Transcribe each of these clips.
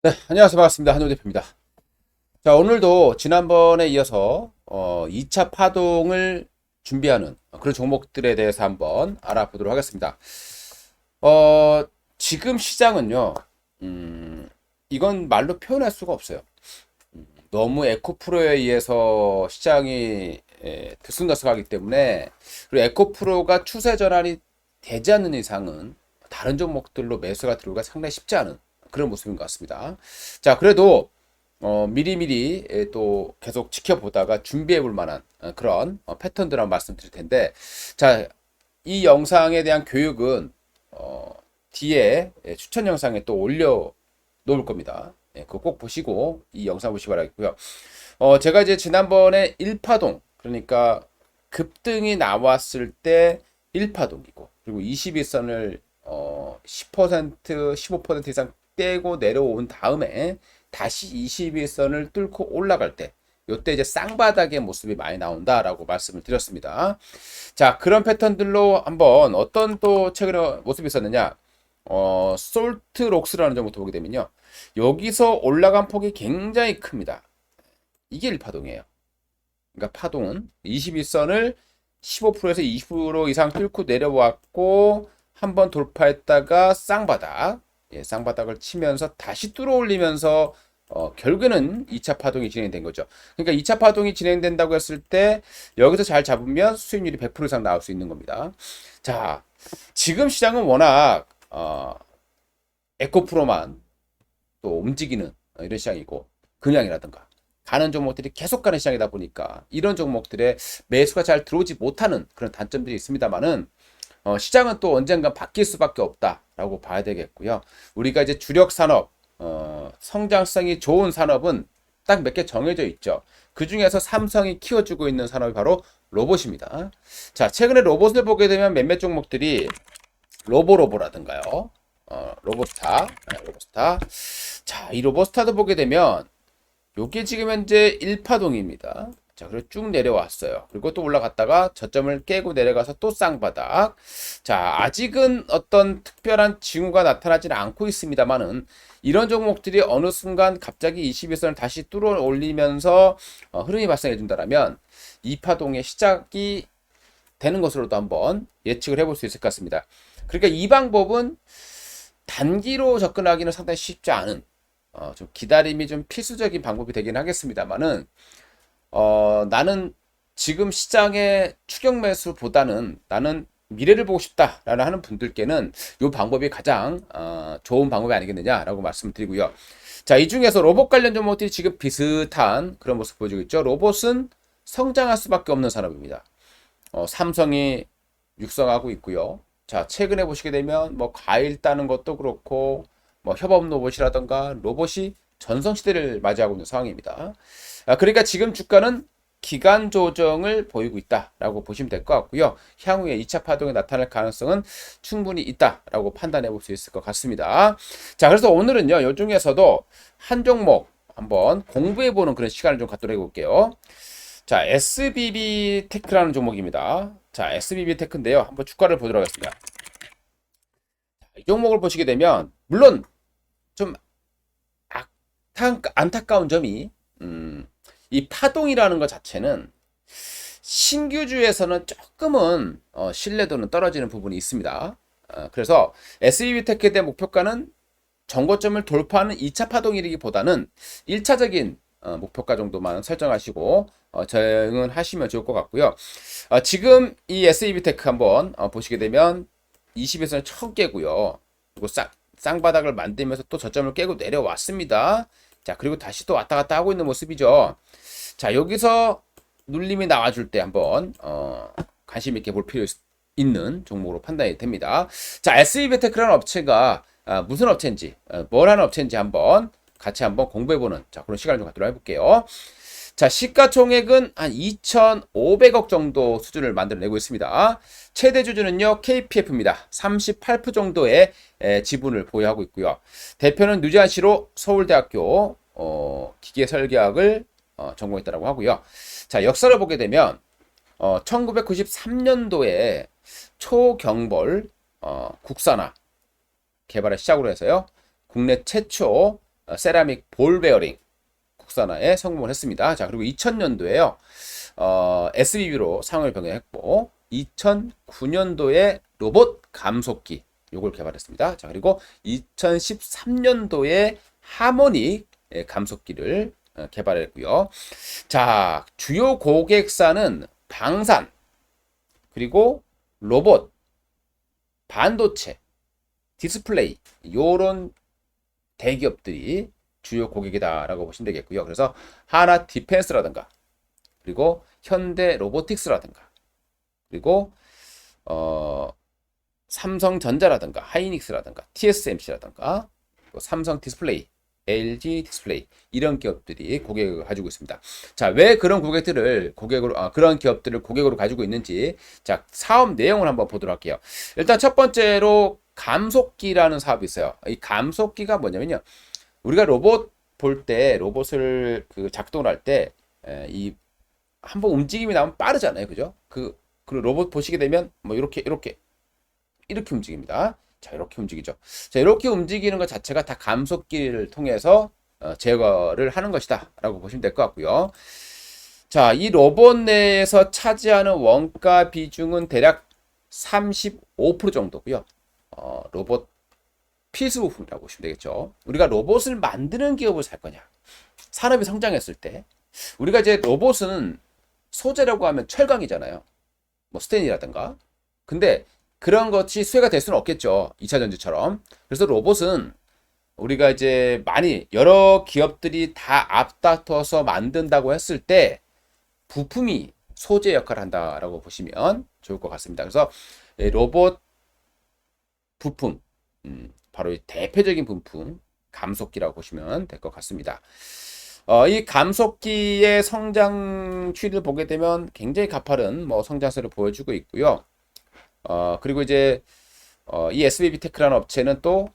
네, 안녕하세요. 반갑습니다. 한효 대표입니다. 자, 오늘도 지난번에 이어서 2차 파동을 준비하는 그런 종목들에 대해서 한번 알아보도록 하겠습니다. 어, 지금 시장은요, 이건 말로 표현할 수가 없어요. 너무 에코프로에 의해서 시장이 들쑥날쑥하기 때문에, 그리고 에코프로가 추세 전환이 되지 않는 이상은 다른 종목들로 매수가 들어오기가 상당히 쉽지 않은 그런 모습인 것 같습니다. 자, 그래도 미리미리 또 계속 지켜보다가 준비해 볼 만한 그런 패턴들 한번 말씀드릴 텐데, 자, 이 영상에 대한 교육은 뒤에 추천 영상에 또 올려 놓을 겁니다. 그거 꼭 보시고 이 영상 보시기 바라겠고요. 제가 이제 지난번에 1파동, 그러니까 급등이 나왔을 때 1파동이고, 그리고 21선을 10%, 15% 이상 떼고 내려온 다음에 다시 21선을 뚫고 올라갈 때, 요때 이제 쌍바닥의 모습이 많이 나온다라고 말씀을 드렸습니다. 자, 그런 패턴들로 한번 어떤 또 최근에 모습이 있었느냐, 솔트록스라는 종목도 보게 되면요, 여기서 올라간 폭이 굉장히 큽니다. 이게 1파동이에요. 그러니까 파동은 21선을 15%에서 20% 이상 뚫고 내려왔고, 한번 돌파했다가 쌍바닥, 쌍바닥을 치면서 다시 뚫어 올리면서 결국에는 2차 파동이 진행된 거죠. 그러니까 2차 파동이 진행된다고 했을 때 여기서 잘 잡으면 수익률이 100% 이상 나올 수 있는 겁니다. 자, 지금 시장은 워낙 에코프로만 또 움직이는 이런 시장이고, 그냥이라든가 가는 종목들이 계속 가는 시장이다 보니까 이런 종목들의 매수가 잘 들어오지 못하는 그런 단점들이 있습니다만은, 시장은 또 언젠가 바뀔 수밖에 없다라고 봐야 되겠고요. 우리가 이제 주력 산업, 성장성이 좋은 산업은 딱 몇 개 정해져 있죠. 그 중에서 삼성이 키워주고 있는 산업이 바로 로봇입니다. 자, 최근에 로봇을 보게 되면 몇몇 종목들이 로보라든가요. 로보스타, 로보스타. 자, 이 로보스타도 보게 되면 요게 지금 현재 1파동입니다. 자, 그리고 쭉 내려왔어요. 그리고 또 올라갔다가 저점을 깨고 내려가서 또 쌍바닥. 자, 아직은 어떤 특별한 징후가 나타나지는 않고 있습니다만은, 이런 종목들이 어느 순간 갑자기 21선을 다시 뚫어 올리면서 흐름이 발생해 준다라면 이 파동의 시작이 되는 것으로도 한번 예측을 해볼 수 있을 것 같습니다. 그러니까 이 방법은 단기로 접근하기는 상당히 쉽지 않은, 좀 기다림이 좀 필수적인 방법이 되긴 하겠습니다만은, 나는 지금 시장의 추격 매수보다는 나는 미래를 보고 싶다라는 하는 분들께는 이 방법이 가장 좋은 방법이 아니겠느냐라고 말씀드리고요. 자, 이 중에서 로봇 관련 종목들이 지금 비슷한 그런 모습 보여주고 있죠. 로봇은 성장할 수밖에 없는 산업입니다. 삼성이 육성하고 있고요. 자, 최근에 보시게 되면 뭐 과일 따는 것도 그렇고, 뭐 협업 로봇이라던가 로봇이 전성시대를 맞이하고 있는 상황입니다. 그러니까 지금 주가는 기간 조정을 보이고 있다라고 보시면 될 것 같고요. 향후에 2차 파동이 나타날 가능성은 충분히 있다라고 판단해 볼 수 있을 것 같습니다. 자, 그래서 오늘은요, 이 중에서도 한 종목 한번 공부해 보는 그런 시간을 좀 갖도록 해볼게요. 자, SBB 테크라는 종목입니다. 자, SBB 테크인데요. 한번 주가를 보도록 하겠습니다. 이 종목을 보시게 되면, 물론 좀 안타까운 점이, 이 파동이라는 것 자체는 신규주에서는 조금은 신뢰도는 떨어지는 부분이 있습니다. 그래서 SBB테크에 대한 목표가는 전고점을 돌파하는 2차 파동이기보다는 1차적인 목표가 정도만 설정하시고 대응하시면 좋을 것 같고요. 지금 이 SBTech 한번 보시게 되면 20에서는 처음 깨고요. 그리고 쌍바닥을 만들면서 또 저점을 깨고 내려왔습니다. 자, 그리고 다시 또 왔다 갔다 하고 있는 모습이죠. 자, 여기서 눌림이 나와줄 때 한번 관심 있게 볼 필요 있는 종목으로 판단이 됩니다. 자, SBTech라는 업체가 무슨 업체인지, 뭘 하는 업체인지 한번 같이 한번 공부해보는, 자, 그런 시간을 좀 갖도록 해볼게요. 자, 시가총액은 한 2,500억 정도 수준을 만들어내고 있습니다. 최대 주주는요, KPF입니다. 38% 정도의 지분을 보유하고 있고요. 대표는 누지안시로 서울대학교 기계설계학을 전공했다고 하고요. 자, 역사를 보게 되면 1993년도에 초경벌 국산화 개발을 시작으로 해서요, 국내 최초 세라믹 볼 베어링 국산화에 성공을 했습니다. 자, 그리고 2000년도에요. SBB로 상을 병행했고 2009년도에 로봇 감속기 요걸 개발했습니다. 자, 그리고 2013년도에 하모닉 감속기를 개발했고요. 자, 주요 고객사는 방산, 그리고 로봇, 반도체, 디스플레이 요런 대기업들이 주요 고객이다라고 보시면 되겠고요. 그래서 하나 디펜스라든가, 그리고 현대 로보틱스라든가, 그리고 삼성전자라든가, 하이닉스라든가, TSMC라든가, 삼성 디스플레이, LG 디스플레이 이런 기업들이 고객을 가지고 있습니다. 자, 왜 그런 고객들을 고객으로 그런 기업들을 고객으로 가지고 있는지, 자, 사업 내용을 한번 보도록 할게요. 일단 첫 번째로 감속기라는 사업이 있어요. 이 감속기가 뭐냐면요, 우리가 로봇 볼 때, 로봇을 작동을 할 때 이 한번 움직임이 나오면 빠르잖아요, 그죠? 그 로봇 보시게 되면 뭐 이렇게 움직입니다. 자, 이렇게 움직이죠. 자, 이렇게 움직이는 것 자체가 다 감속기를 통해서 제거를 하는 것이다 라고 보시면 될 것 같고요. 자, 이 로봇 내에서 차지하는 원가 비중은 대략 35% 정도고요. 로봇 필수 부품이라고 보시면 되겠죠. 우리가 로봇을 만드는 기업을 살 거냐, 산업이 성장했을 때 우리가 이제 로봇은 소재라고 하면 철강이잖아요, 뭐 스텐이라든가. 근데 그런 것이 수혜가 될 수는 없겠죠, 2차 전지처럼. 그래서 로봇은 우리가 이제 많이 여러 기업들이 다 앞다퉈서 만든다고 했을 때 부품이 소재 역할을 한다라고 보시면 좋을 것 같습니다. 그래서 로봇 부품, 바로 이 대표적인 부품 감속기라고 보시면 될 것 같습니다. 이 감속기의 성장 추이를 보게 되면 굉장히 가파른 성장세를 보여주고 있고요. 그리고 이제 이 SBB 테크라는 업체는 또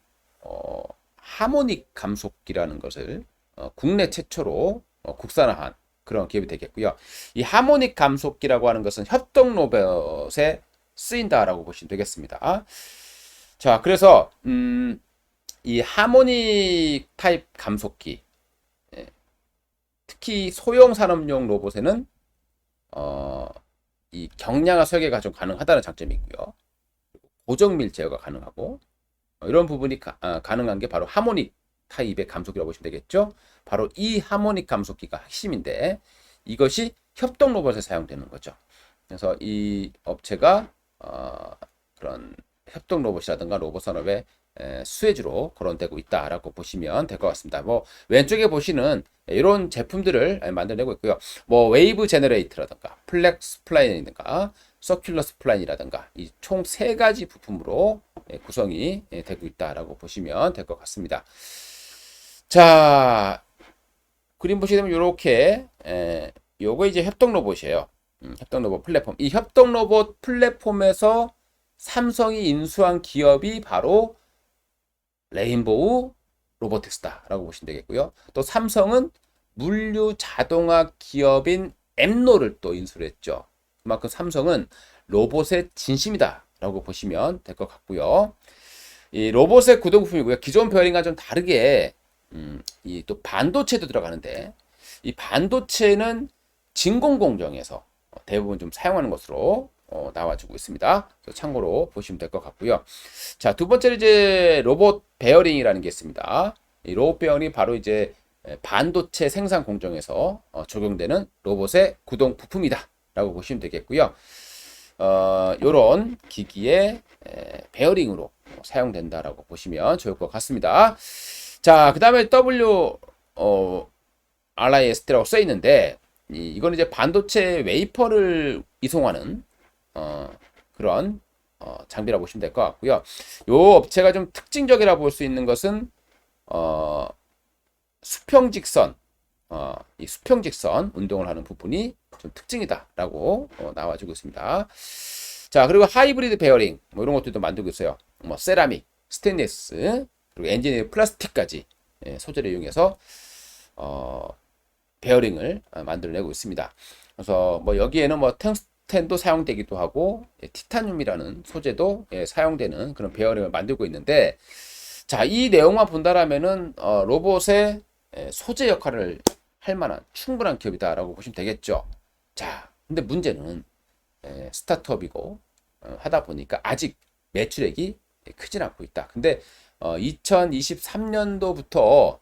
하모닉 감속기라는 것을 국내 최초로 국산화한 그런 기업이 되겠고요. 이 하모닉 감속기라고 하는 것은 협동 로봇에 쓰인다라고 보시면 되겠습니다. 자, 그래서 이 하모닉 타입 감속기, 특히 소형 산업용 로봇에는 이 경량화 설계가 좀 가능하다는 장점이 있고요. 고정밀 제어가 가능하고, 이런 부분이 가능한 게 바로 하모닉 타입의 감속기라고 보시면 되겠죠. 바로 이 하모닉 감속기가 핵심인데 이것이 협동 로봇에 사용되는 거죠. 그래서 이 업체가 그런 협동 로봇이라든가 로봇 산업의 수혜주로 거론되고 있다라고 보시면 될 것 같습니다. 뭐 왼쪽에 보시는 이런 제품들을 만들어내고 있고요. 뭐 웨이브 제너레이터라든가 플렉스 스플라인이라든가 서큘러 스플라인이라든가 이 총 3가지 부품으로 구성이 되고 있다라고 보시면 될 것 같습니다. 자, 그림 보시게 되면 이렇게 요거 이제 협동 로봇이에요. 협동 로봇 플랫폼. 이 협동 로봇 플랫폼에서 삼성이 인수한 기업이 바로 레인보우 로보틱스다라고 보시면 되겠고요. 또 삼성은 물류 자동화 기업인 엠노를 또 인수를 했죠. 그만큼 삼성은 로봇의 진심이다라고 보시면 될 것 같고요. 이 로봇의 구동 부품이고요. 기존 베어링과 좀 다르게 이 또 반도체도 들어가는데, 이 반도체는 진공 공정에서 대부분 좀 사용하는 것으로 나와주고 있습니다. 참고로 보시면 될 것 같고요. 자, 두 번째로 이제 로봇 베어링이라는 게 있습니다. 이 로봇 베어링이 바로 이제 반도체 생산 공정에서 적용되는 로봇의 구동 부품이다라고 보시면 되겠고요. 요런 기기의 베어링으로 사용된다라고 보시면 좋을 것 같습니다. 자, 그 다음에 RIST라고 써 있는데, 이건 이제 반도체 웨이퍼를 이송하는 그런 장비라고 보시면 될 것 같고요. 이 업체가 좀 특징적이라고 볼 수 있는 것은 수평직선, 이 수평직선 운동을 하는 부분이 좀 특징이다라고 나와주고 있습니다. 자, 그리고 하이브리드 베어링 뭐 이런 것들도 만들고 있어요. 뭐 세라믹, 스테인리스, 그리고 엔지니어 플라스틱까지 소재를 이용해서 베어링을 만들어내고 있습니다. 그래서 뭐 여기에는 뭐 탱스텐도 사용되기도 하고 티타늄이라는 소재도 사용되는 그런 베어링을 만들고 있는데, 자, 이 내용만 본다라면은 로봇의 소재 역할을 할 만한 충분한 기업이다라고 보시면 되겠죠. 자, 근데 문제는 스타트업이고 하다 보니까 아직 매출액이 크진 않고 있다. 근데 2023년도부터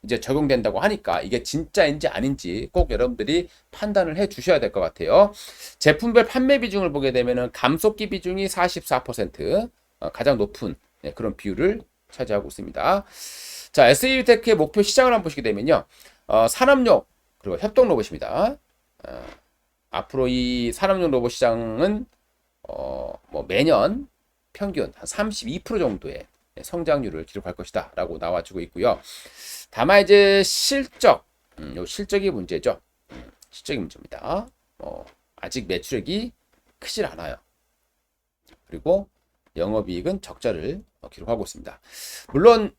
이제 적용된다고 하니까 이게 진짜인지 아닌지 꼭 여러분들이 판단을 해 주셔야 될 것 같아요. 제품별 판매 비중을 보게 되면은 감속기 비중이 44%, 가장 높은 그런 비율을 차지하고 있습니다. 자, SETech의 목표 시장을 한번 보시게 되면요. 산업용 그리고 협동 로봇입니다. 앞으로 이 산업용 로봇 시장은 뭐 매년 평균 한 32% 정도의 성장률을 기록할 것이다 라고 나와주고 있고요. 다만 이제 요 실적이 문제죠. 실적이 문제입니다. 아직 매출액이 크질 않아요. 그리고 영업이익은 적자를 기록하고 있습니다. 물론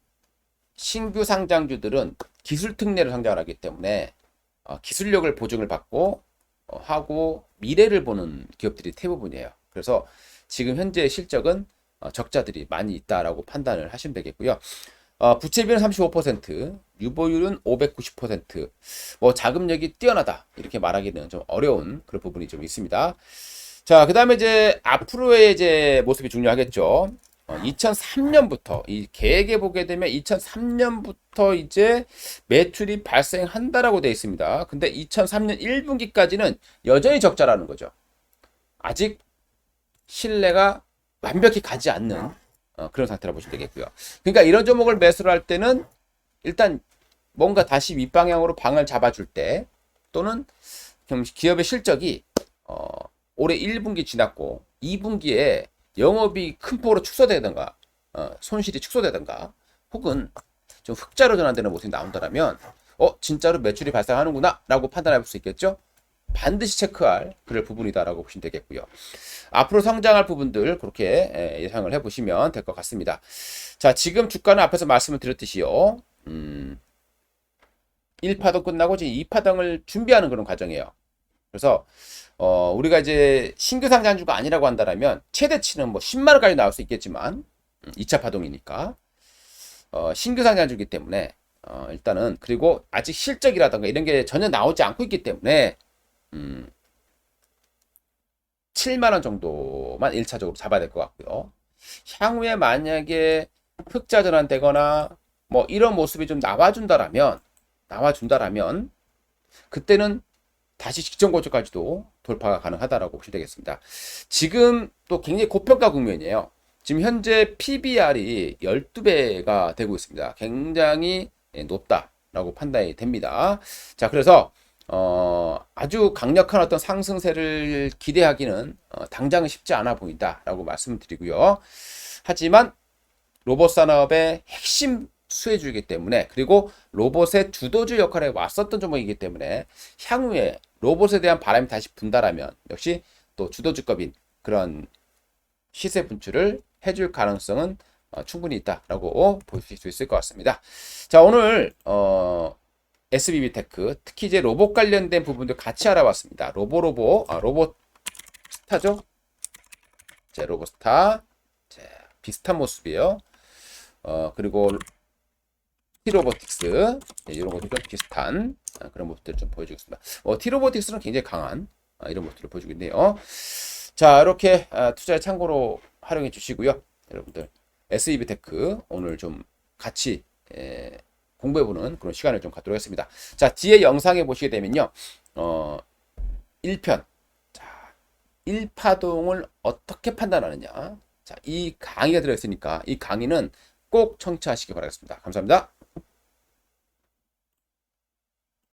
신규 상장주들은 기술 특례로 상장을 하기 때문에 기술력을 보증을 받고 하고 미래를 보는 기업들이 대부분이에요. 그래서 지금 현재 실적은 적자들이 많이 있다라고 판단을 하시면 되겠고요. 부채비는 35%, 유보율은 590%, 뭐 자금력이 뛰어나다 이렇게 말하기는 좀 어려운 그런 부분이 좀 있습니다. 자, 그 다음에 이제 앞으로의 이제 모습이 중요하겠죠. 2003년부터 이 계획에 보게 되면 2003년부터 이제 매출이 발생한다라고 되어 있습니다. 근데 2003년 1분기까지는 여전히 적자라는 거죠. 아직 신뢰가 완벽히 가지 않는 그런 상태라고 보시면 되겠고요. 그러니까 이런 종목을 매수를 할 때는 일단 뭔가 다시 윗방향으로 방을 잡아줄 때 또는 기업의 실적이 올해 1분기 지났고 2분기에 영업이 큰 폭으로 축소되든가 손실이 축소되든가 혹은 좀 흑자로 전환되는 모습이 나온다면 진짜로 매출이 발생하는구나 라고 판단해 볼 수 있겠죠. 반드시 체크할 그럴 부분이다라고 보시면 되겠고요. 앞으로 성장할 부분들 그렇게 예상을 해보시면 될 것 같습니다. 자, 지금 주가는 앞에서 말씀을 드렸듯이요. 1파동 끝나고 지금 2파동을 준비하는 그런 과정이에요. 그래서 우리가 이제 신규 상장주가 아니라고 한다면 최대치는 뭐 10만 원까지 나올 수 있겠지만 2차 파동이니까 신규 상장주이기 때문에 일단은 그리고 아직 실적이라든가 이런 게 전혀 나오지 않고 있기 때문에 7만 원 정도만 1차적으로 잡아야 될 것 같고요. 향후에 만약에 흑자 전환되거나 뭐 이런 모습이 좀 나와준다라면 그때는 다시 직전 고점까지도 돌파가 가능하다라고 보시면 되겠습니다. 지금 또 굉장히 고평가 국면이에요. 지금 현재 PBR이 12배가 되고 있습니다. 굉장히 높다라고 판단이 됩니다. 자, 그래서 아주 강력한 어떤 상승세를 기대하기는 당장은 쉽지 않아 보인다라고 말씀드리고요. 하지만 로봇 산업의 핵심 수혜주이기 때문에 그리고 로봇의 주도주 역할에 왔었던 종목이기 때문에 향후에 로봇에 대한 바람이 다시 분다라면 역시 또 주도주급인 그런 시세 분출을 해줄 가능성은 충분히 있다라고 보실 수 있을 것 같습니다. 자, 오늘 SBB테크 특히 이제 로봇 관련된 부분도 같이 알아봤습니다. 로봇스타죠? 자, 로봇스타 비슷한 모습이에요. 그리고 T로보틱스 이런 것도 좀 비슷한 그런 모습들을 좀 보여주겠습니다. T로보틱스는 굉장히 강한 이런 모습들을 보여주고 있네요. 자, 이렇게 투자에 참고로 활용해 주시고요. 여러분들 SEB테크 오늘 좀 같이 공부해보는 그런 시간을 좀 갖도록 하겠습니다. 자, 뒤에 영상에 보시게 되면요. 1편. 자, 1파동을 어떻게 판단하느냐. 자, 이 강의가 들어있으니까 이 강의는 꼭 청취하시기 바라겠습니다. 감사합니다.